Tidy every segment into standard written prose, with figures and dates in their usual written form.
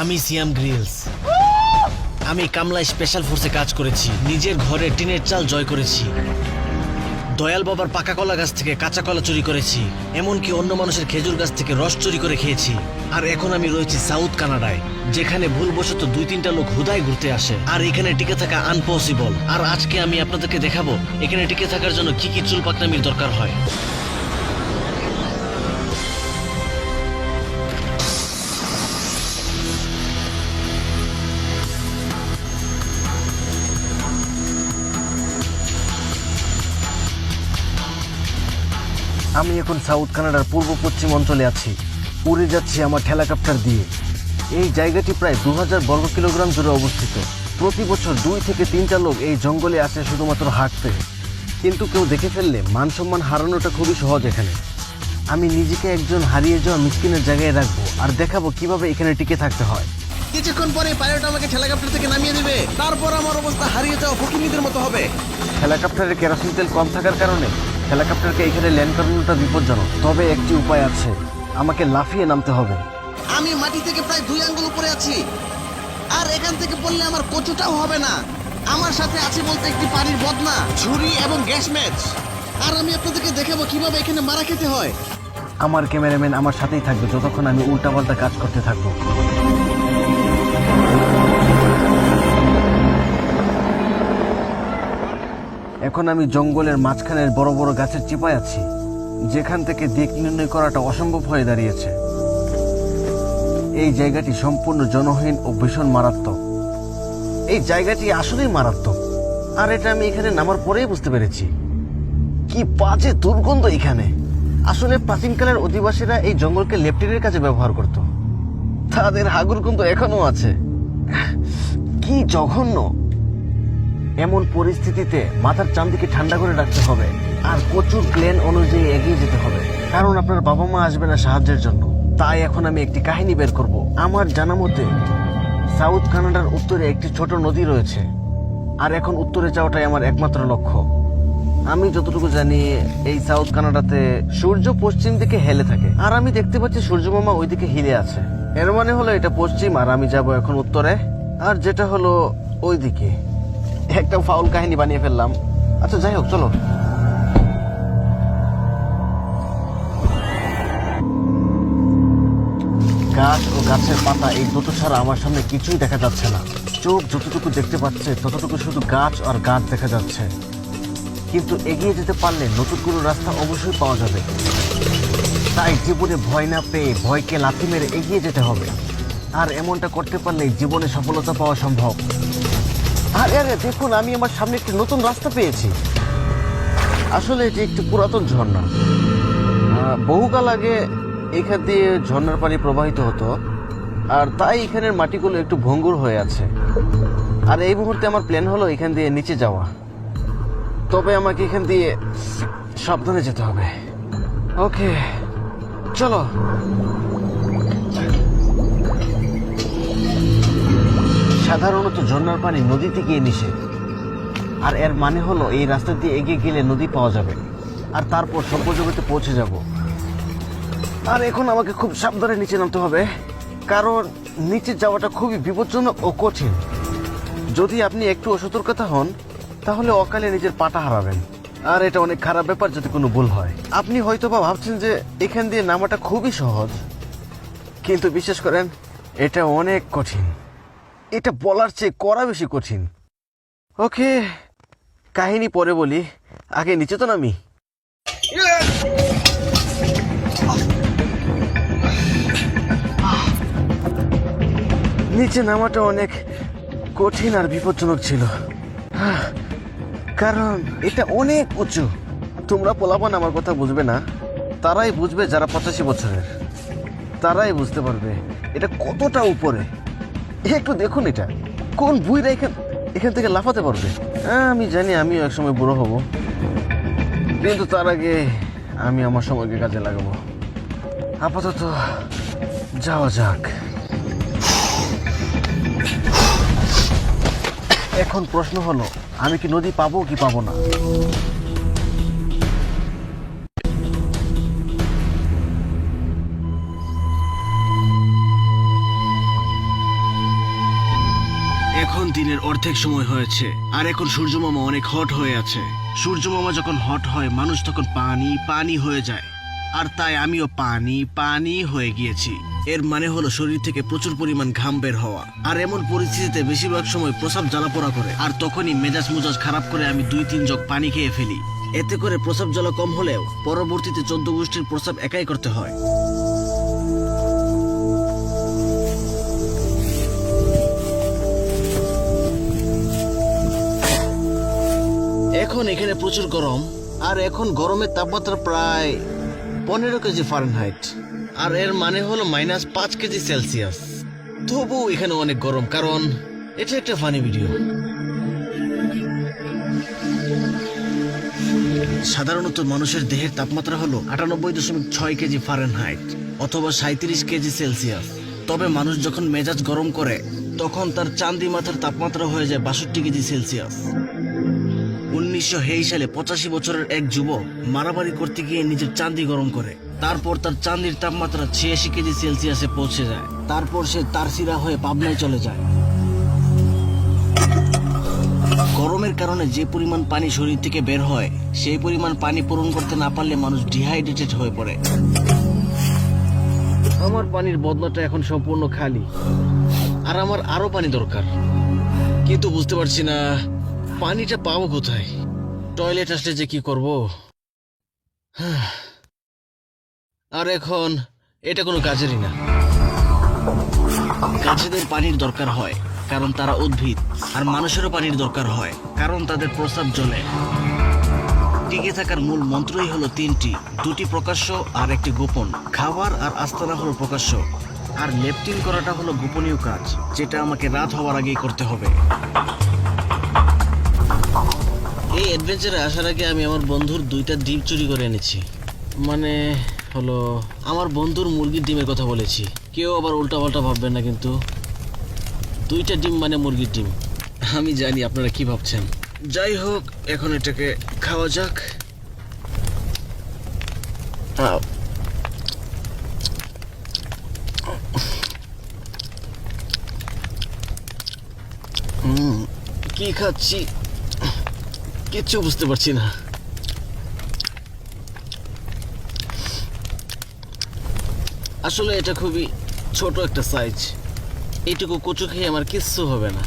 আমি সিয়াম গ্রিলস। আমি কামলা স্পেশাল ফোর্সে কাজ করেছি। নিজের ঘরে টিনের চাল জয় করেছি। দয়াল বাবার পাকা কলা গাছ থেকে কাঁচা কলা চুরি করেছি। এমনকি অন্য মানুষের খেজুর গাছ থেকে রস চুরি করে খেয়েছি। আর এখন আমি রয়েছি সাউথ কানাডায়, যেখানে ভুলবশত 2-3টা লোক হুদায় ঘুরতে আসে। আর এখানে টিকে থাকা আনপসিবল। আর আজকে আমি আপনাদেরকে দেখাবো এখানে টিকে থাকার জন্য কি কি চুল পাকনামির দরকার হয়। আমি এখন সাউথ কানাডার পূর্ব পশ্চিম অঞ্চলে আছি। উড়ে যাচ্ছি আমার হেলিকপ্টার দিয়ে। এই জায়গাটি প্রায় 2000 বর্গ কিলোগ্রাম জুড়ে অবস্থিত। প্রতি বছর 2 থেকে 3টা লোক এই জঙ্গলে আসে শুধুমাত্র হাঁটতে। কিন্তু কেউ দেখে ফেললে মান সম্মান হারানোটা খুবই সহজ এখানে। আমি নিজেকে একজন হারিয়ে যাওয়া মিসকিনের জায়গায় রাখবো আর দেখাবো কিভাবে এখানে টিকে থাকতে হয়। কিছুক্ষণ পরে পাইলট আমাকে হেলিকপ্টার থেকে নামিয়ে দেবে। তারপর আমার অবস্থা হারিয়ে যাওয়া ফকিনীদের মতো হবে। হেলিকপ্টারে কেরোসিন তেল কম থাকার কারণে হেলিকপ্টারকে এখানে ল্যান্ড করানোটা বিপজ্জনক। তবে একটি উপায় আছে, আমাকে লাফিয়ে নামতে হবে। আমি মাটি থেকে প্রায় 2 আঙ্গুল উপরে আছি, আর এখান থেকে পড়লে আমার কচুটাও হবে না। আমার সাথে আছে বলতে একটি পানির বদনা, ছুরি এবং গ্যাস ম্যাচ। আর আমি আপনাদেরকে দেখাবো কিভাবে এখানে মারা খেতে হয়। আমার ক্যামেরাম্যান আমার সাথেই থাকবে যতক্ষণ আমি উল্টাপাল্টা কাজ করতে থাকবো। এখন আমি জঙ্গলের মাঝখানের বড় বড় গাছের চিপায় আছি, যেখান থেকে দিক নির্ণয় করাটা অসম্ভব হয়ে দাঁড়িয়েছে। এই জায়গাটি সম্পূর্ণ জনহীন ও ভীষণ মারাত্মক। এই জায়গাটি আসলেই মারাত্মক। আর এটা আমি এখানে নামার পরেই বুঝতে পেরেছি। কি বাজে দুর্গন্ধ এখানে। আসলে প্রাচীনকালের অধিবাসীরা এই জঙ্গলকে লেফটেনের কাজে ব্যবহার করত। তাদের হাগুর কিন্তু এখনো আছে। কি জঘন্য। এমন পরিস্থিতিতে মাথার চামড়িকে ঠান্ডা করে রাখতে হবে আর প্রচুর প্ল্যান অনুযায়ী এগিয়ে যেতে হবে, কারণ আপনার বাবা মা আসবে না সাহায্যের জন্য। তাই এখন আমি একটি কাহিনী বের করব। আমার জানা মতে সাউথ কানাডার উত্তরে একটি ছোট নদী রয়েছে, আর এখন উত্তরে যাওয়াটাই আমার একমাত্র লক্ষ্য। আমি যতটুকু জানি এই সাউথ কানাডাতে সূর্য পশ্চিম দিকে হেলে থাকে, আর আমি দেখতে পাচ্ছি সূর্য মামা ওইদিকে হিলে আছে। এর মানে হলো এটা পশ্চিম, আর আমি যাব এখন উত্তরে, আর যেটা হলো ওইদিকে। একটা ফাউল কাহিনী বানিয়ে ফেললাম। আচ্ছা যাই হোক, চলো। গাছ ও গাছের পাতা এই দুটো ছাড়া আমার সামনে কিছুই দেখা যাচ্ছে না। চোখ যতটুকু দেখতে পাচ্ছে ততটুকু শুধু গাছ আর গাছ দেখা যাচ্ছে। কিন্তু এগিয়ে যেতে পারলে নতুন কোনো রাস্তা অবশ্যই পাওয়া যাবে। তাই জীবনে ভয় না পেয়ে ভয়কে লাথি মেরে এগিয়ে যেতে হবে। আর এমনটা করতে পারলে জীবনে সফলতা পাওয়া সম্ভব। আরে আরে দেখুন, আমি আমার সামনে একটি নতুন রাস্তা পেয়েছি। আসলে এটি একটি পুরাতন ঝর্ণা। বহুকাল আগে এখান দিয়ে ঝর্ণার পানি প্রবাহিত হতো, আর তাই এখানের মাটিগুলো একটু ভঙ্গুর হয়ে আছে। আর এই মুহূর্তে আমার প্ল্যান হলো এখান দিয়ে নিচে যাওয়া। তবে আমাকে এখান দিয়ে সাবধানে যেতে হবে। ওকে চলো। সাধারণত ঝর্ণার পানি নদীতে গিয়ে মিশে, আর এর মানে হলো এই রাস্তা দিয়ে এগিয়ে গেলে নদী পাওয়া যাবে, আর তারপর সভ্য জগতে পৌঁছে যাব। আর এখন আমাকে খুব সাবধানে নিচে নামতে হবে, কারণ নিচে যাওয়াটা খুবই বিপজ্জনক ও কঠিন। যদি আপনি একটু অসতর্কতা হন তাহলে অকালে নিজের পাটা হারাবেন, আর এটা অনেক খারাপ ব্যাপার যদি কোনো ভুল হয়। আপনি হয়তোবা ভাবছেন যে এখান দিয়ে নামাটা খুবই সহজ, কিন্তু বিশ্বাস করেন এটা অনেক কঠিন। এটা বলার চেয়ে করা বেশি কঠিন। ওকে, কাহিনী পরে বলি, আগে নিচে তো নামি। নিচে নামাটা অনেক কঠিন আর বিপজ্জনক ছিল, কারণ এটা অনেক উঁচু। তোমরা পোলাপান আমার কথা বুঝবে না, তারাই বুঝবে যারা 85 বছরের। তারাই বুঝতে পারবে এটা কতটা উপরে। একটু দেখুন, এটা কোন বুইরা এখান থেকে লাফাতে পারবে। আমি জানি আমিও একসময় বুড়ো হব, কিন্তু তার আগে আমি আমার সময়কে কাজে লাগাবো। আপাতত যাওয়া যাক। এখন প্রশ্ন হলো, আমি কি নদী পাবো কি পাবো না। এখন দিনের অর্ধেক সময় হয়েছে আর এখন সূর্যমামা অনেক হট হয়ে আছে। সূর্যমামা যখন হট হয় মানুষ তখন পানি পানি হয়ে যায়, আর তাই আমিও পানি পানি হয়ে গিয়েছি। এর মানে হলো শরীর থেকে প্রচুর পরিমাণ ঘাম বের হওয়া, আর এমন পরিস্থিতিতে বেশিরভাগ সময় প্রস্রাব জ্বালাপোড়া করে, আর তখনই মেজাজ মুজাজ খারাপ করে আমি 2-3 জগ পানি খেয়ে ফেলি। এতে করে প্রস্রাব জ্বালা কম হলেও পরবর্তীতে 14 গোষ্ঠীর প্রস্রাব একাই করতে হয়। এখন এখানে প্রচুর গরম, আর এখন গরমের তাপমাত্রা প্রায় 15 কেজি ফারেনহাইট, আর এর মানে হলো -5 কেজি সেলসিয়াস। তবু এখানে অনেক গরম, কারণ এটা একটা ফানি ভিডিও। সাধারণত মানুষের দেহের তাপমাত্রা হলো 98.6 কেজি ফারেনহাইট অথবা 37 কেজি সেলসিয়াস। তবে মানুষ যখন মেজাজ গরম করে তখন তার চান্দি মাথার তাপমাত্রা হয়ে যায় 62 কেজি সেলসিয়াস। 1923 সালে 85 বছরের এক যুবক মারামারি করতে গিয়ে নিজের চান্দি গরম করে, তারপর তার চান্দির তাপমাত্রা 86 কেজি সেলসিয়াসে পৌঁছে যায়। তারপর সে তারসিরা হয়ে পাবনায় চলে যায়। গরমের কারণে যে পরিমাণ পানি শরীর থেকে বের হয় সেই পরিমাণ পানি পূরণ করতে না পারলে মানুষ ডিহাইড্রেটেড হয়ে পড়ে। আমার পানির বদলাটা এখন সম্পূর্ণ খালি, আর আমার আরো পানি দরকার, কিন্তু বুঝতে পারছি না পানিটা পাবো কোথায়। টয়লেট আসলে যে কি করব। আর এখন এটা কোনো কাজেরই না। গাছেদের পানির দরকার হয় কারণ তারা উদ্ভিদ, আর মানুষেরও পানির দরকার হয় কারণ তাদের প্রস্রাব জ্বলে। টিকে থাকার মূল মন্ত্রই হলো 3টি, 2টি প্রকাশ্য আর 1টি গোপন। খাবার আর আস্তানা হলো প্রকাশ্য, আর লেপটিন করাটা হলো গোপনীয় কাজ, যেটা আমাকে রাত হওয়ার আগেই করতে হবে। এই অ্যাডভেঞ্চারে আসার আগে আমি আমার বন্ধুর 2টা ডিম চুরি করে এনেছি। মানে হলো আমার বন্ধুর মুরগির ডিমের কথা বলেছি, কেউ আবার উল্টাপাল্টা ভাববেন না কিন্তু। 2টা ডিম মানে মুরগির ডিম। আমি জানি আপনারা কি ভাবছেন। যাই হোক, এখন এটাকে খাওয়া যাক। কি খাচ্ছি কিচ্ছু বুঝতে পারছি না। আসলে এটা খুবই ছোট একটা সাইজ। এইটুকু কচু খেয়ে আমার কিচ্ছু হবে না।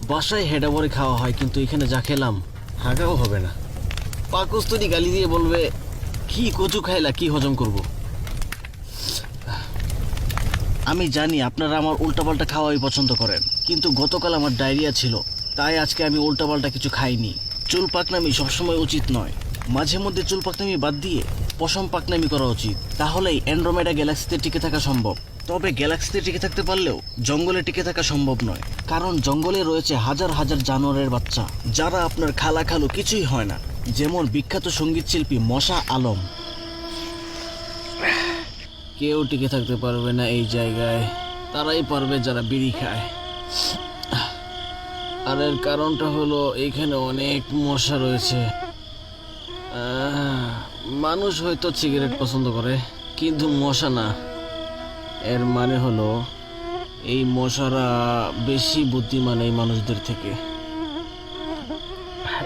বাসায় হেডা ভরে খাওয়া হয়, কিন্তু এখানে যা খেলাম হাগাও হবে না। পাকস্থলী গালি দিয়ে বলবে কি কচু খাইলা, কি হজম করব। আমি জানি আপনারা আমার উল্টাপাল্টা খাওয়াই পছন্দ করেন, কিন্তু গতকাল আমার ডায়রিয়া ছিল, তাই আজকে আমি উল্টাপাল্টা কিছু খাইনি। চুল পাকনামি সবসময় উচিত নয়, মাঝে মধ্যে চুল পাকনামি বাদ দিয়ে পশম পাকনামি করা উচিত। তাহলেই অ্যান্ড্রোমেডা গ্যালাক্সিতে টিকে থাকা সম্ভব। তবে গ্যালাক্সিতে টিকে থাকতে পারলেও জঙ্গলে টিকে থাকা সম্ভব নয়, কারণ জঙ্গলে রয়েছে হাজার হাজার জানোয়ারের বাচ্চা, যারা আপনার খালা খালু কিছুই হয় না। যেমন বিখ্যাত সঙ্গীত শিল্পী মশা আলম। কেউ টিকে থাকতে পারবে না এই জায়গায়, তারাই পারবে যারা বিড়ি খায়। আর এর কারণটা হলো এইখানে অনেক মশা রয়েছে। মানুষ হয়তো সিগারেট পছন্দ করে, কিন্তু মশা না। এর মানে হলো এই মশারা বেশি বুদ্ধিমান এই মানুষদের থেকে।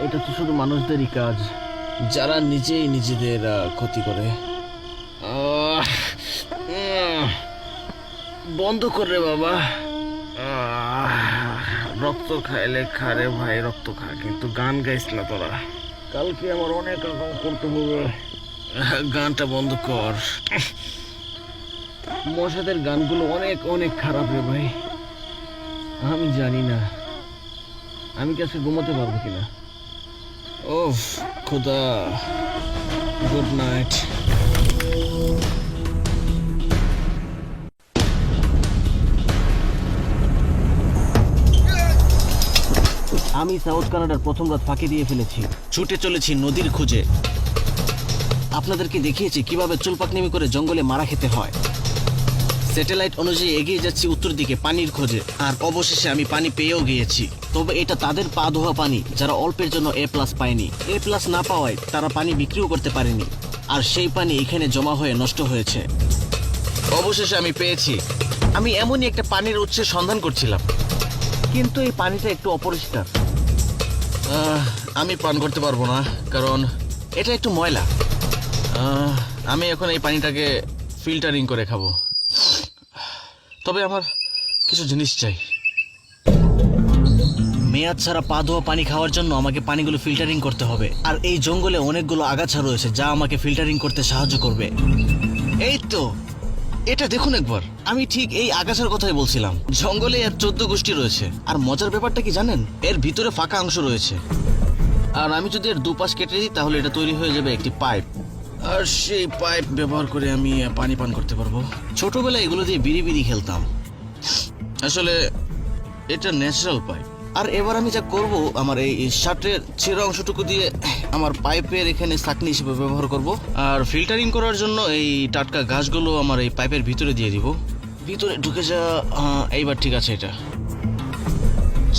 এটা তো শুধু মানুষদেরই কাজ যারা নিজেই নিজেদের ক্ষতি করে। বন্ধ করে বাবা। রক্ত খাইলে খারে ভাই, রক্ত খা, কিন্তু গান গাইস না তোরা। কালকে আমার অনেক রকম করতে হবে। গানটা বন্ধ কর। মশাদের গানগুলো অনেক অনেক খারাপ রে ভাই। আমি জানি না আমি কি আজকে ঘুমাতে পারবো কিনা। ওফ খোদা, গুড নাইট। আমি সাউথ কানাডার প্রথম রাত ফাঁকি দিয়ে ফেলেছি। ছুটে চলেছি নদীর খোঁজে। আপনাদেরকে দেখিয়েছি কিভাবে চুলপাকনামি করে জঙ্গলে মারা খেতে হয়। স্যাটেলাইট অনুযায়ী এগিয়ে যাচ্ছি উত্তর দিকে পানির খোঁজে, আর অবশেষে আমি পানি পেয়েও গিয়েছি। তবে এটা তাদের পা ধোয়া পানি যারা অল্পের জন্য A+ পায়নি। A+ না পাওয়ায় তারা পানি বিক্রিও করতে পারেনি, আর সেই পানি এখানে জমা হয়ে নষ্ট হয়েছে। অবশেষে আমি পেয়েছি। আমি এমনই একটা পানির উৎসের সন্ধান করছিলাম। কিন্তু এই পানিটা একটু অপরিষ্কার। আমি পান করতে পারবো না, কারণ এটা একটু ময়লা। আমি এখন এই পানিটাকে ফিল্টারিং করে খাবো। তবে আমার কিছু জিনিস চাই। মেয়াদ ছাড়া পা ধোয়া পানি খাওয়ার জন্য আমাকে পানিগুলো ফিল্টারিং করতে হবে, আর এই জঙ্গলে অনেকগুলো আগাছা রয়েছে যা আমাকে ফিল্টারিং করতে সাহায্য করবে। এই তো, এটা দেখুন একবার, আমি ঠিক এই আগাছার কথাই বলছিলাম। জঙ্গলে এর 14 গোষ্ঠী রয়েছে, আর মজার ব্যাপারটা কি জানেন, এর ভিতরে ফাঁকা অংশ রয়েছে। আর আমি যদি এর দুপাশ কেটে দিই তাহলে এটা তৈরি হয়ে যাবে একটি পাইপ, আর সেই পাইপ ব্যবহার করে আমি পানি পান করতে পারবো। ছোটবেলায় এগুলো দিয়ে বিড়ি বিড়ি খেলতাম। আসলে এটা ন্যাচারাল পাইপ। আর এবার আমি যা করব, আমার এই শার্টের ছেঁড়া অংশটুকু দিয়ে আমার পাইপের এখানে ছাঁকনি হিসেবে ব্যবহার করব, আর ফিল্টারিং করার জন্য এই টাটকা ঘাসগুলো আমার এই পাইপের ভিতরে দিয়ে দিব। ভিতরে ঢুকে যা। এইবার ঠিক আছে, এটা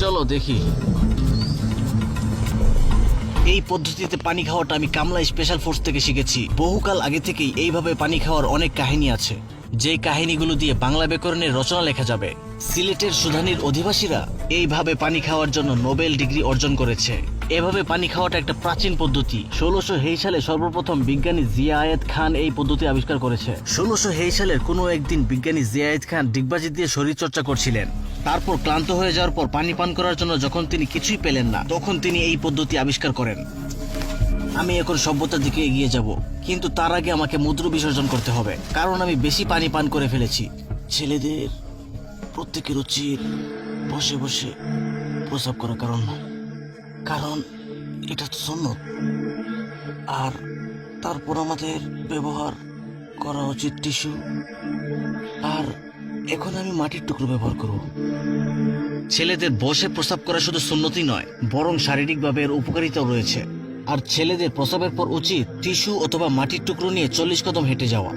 চলো দেখি। এই পদ্ধতিতে পানি খাওয়াটা আমি কামলা স্পেশাল ফোর্স থেকে শিখেছি। বহুকাল আগে থেকেই এইভাবে পানি খাওয়ার অনেক কাহিনী আছে, যে কাহিনীগুলো দিয়ে বাংলা ব্যাকরণের রচনা লেখা যাবে। সিলেটের সুধানীর অধিবাসীরা এইভাবে পানি খাওয়ার জন্য নোবেল ডিগ্রি অর্জন করেছে। এভাবে পানি খাওয়াটা একটা প্রাচীন পদ্ধতি। 1623 সালে সর্বপ্রথম বিজ্ঞানী জিয়া আয়েদ খান এই পদ্ধতি আবিষ্কার করেছে। 1623 সালের কোনো একদিন বিজ্ঞানী জিয়া আয়েদ খান ডিগবাজি দিয়ে শরীর চর্চা করছিলেন। তারপর ক্লান্ত হয়ে যাওয়ার পর পানি পান করার জন্য যখন তিনি কিছুই পেলেন না, তখন তিনি এই পদ্ধতি আবিষ্কার করেন। আমি এখন সভ্যতার দিকে এগিয়ে যাব, কিন্তু তার আগে আমাকে মূত্র বিসর্জন করতে হবে, কারণ আমি বেশি পানি পান করে ফেলেছি। ছেলেদের প্রত্যেকের উচিত বসে বসে প্রস্রাব করা, কারণ এটা তো সুন্নত। আর তারপর আমাদের ব্যবহার করা উচিত টিস্যু। আর এখন আমি মাটির টুকরো ব্যবহার করব। ছেলেদের বসে প্রস্রাব করা শুধু সুন্নতই নয়, বরং শারীরিকভাবে এর উপকারিতাও রয়েছে। আর ছেলেদের প্রস্রাবের পর উচিত টিস্যু অথবা মাটির টুকরো নিয়ে 40 কদম হেঁটে যাওয়া।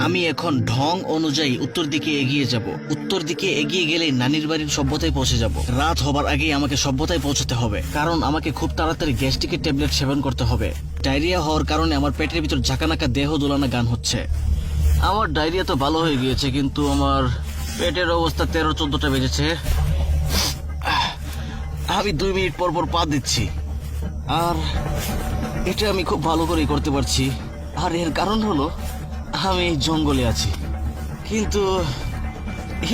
আমি এখন ঢং অনুযায়ী উত্তর দিকে এগিয়ে যাব। উত্তর দিকে এগিয়ে গেলেই নানির বাড়ির সভ্যতায় পৌঁছে যাব। রাত হবার আগেই আমাকে সভ্যতায় পৌঁছতে হবে, কারণ আমাকে খুব তাড়াতাড়ি গ্যাস্ট্রিকের ট্যাবলেট সেবন করতে হবে। ডায়রিয়া হওয়ার কারণে আমার পেটের ভিতর ঝাঁকানাকা দেহ দোলানো গান হচ্ছে। আমার ডায়রিয়া তো ভালো হয়ে গিয়েছে, কিন্তু আমার পেটের অবস্থা 13-14টা বেজেছে। আমি 2 মিনিট পর পর পা দিচ্ছি, আর এটা আমি খুব ভালো করেই করতে পারছি। আর এর কারণ হলো আমি এই জঙ্গলে আছি। কিন্তু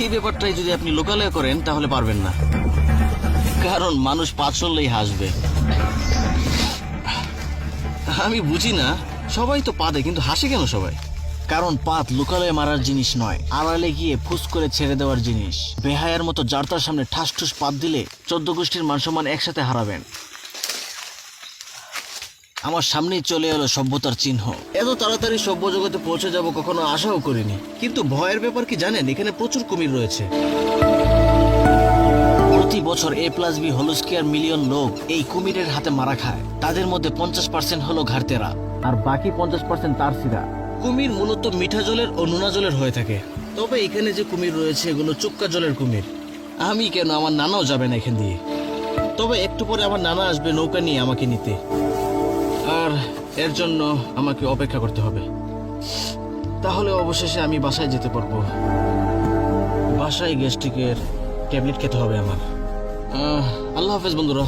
এই ব্যাপারটাই যদি আপনি লোকালয়ে করেন তাহলে পারবেন না, কারণ মানুষ পা চললেই হাসবে। আমি বুঝি না, সবাই তো পা দেয়, কিন্তু হাসে কেন সবাই? কারণ পাত লোকালয়ে মারার জিনিস নয়, আড়ালে গিয়ে ফুস করে ছেড়ে দেওয়ার জিনিস। বেহায়ার মতো যার তার সামনে ঠাস ঠুস পাত দিলে 14 গোষ্ঠীর মানসম্মান একসাথে হারাবেন। আমার সামনেই চলে এলো সভ্যতার চিহ্ন। এত তাড়াতাড়ি সভ্য জগতে পৌঁছে যাব কখনো আশাও করিনি। কিন্তু ভয়ের ব্যাপার কি জানেন, এখানে প্রচুর কুমির রয়েছে। প্রতি বছর A+B হোল² মিলিয়ন লোক এই কুমিরের হাতে মারা খায়। তাদের মধ্যে 50% হলো ঘাড়তেরা, আর বাকি 50% তারসিরা। কুমির মূলত মিঠা জলের ও নোনা জলের হয়ে থাকে। তবে এখানে যে কুমির রয়েছে এগুলো চুক্কা জলের কুমির। আমি কেন, আমার নানাও যাবে না এখান দিয়ে। তবে একটু পরে আমার নানা আসবে নৌকা নিয়ে আমাকে নিতে, আর এর জন্য আমাকে অপেক্ষা করতে হবে। তাহলে অবশেষে আমি বাসায় যেতে পারবো। বাসায় গ্যাস্ট্রিকের ট্যাবলেট খেতে হবে আমার। আল্লাহ হাফেজ বন্ধুরা।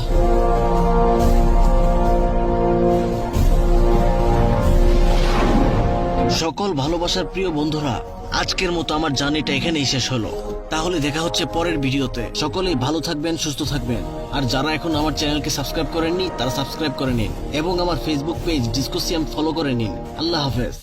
সকল ভালোবাসার প্রিয় বন্ধুরা, আজকের মতো আমার জার্নিটা এখানেই শেষ হলো। তাহলে দেখা হচ্ছে পরের ভিডিওতে। সকলেই ভালো থাকবেন, সুস্থ থাকবেন। আর যারা এখন আমার চ্যানেলকে সাবস্ক্রাইব করেননি তারা সাবস্ক্রাইব করে নিন, এবং আমার ফেসবুক পেজ ডিসকোসিয়াম ফলো করে নিন। আল্লাহ হাফেজ।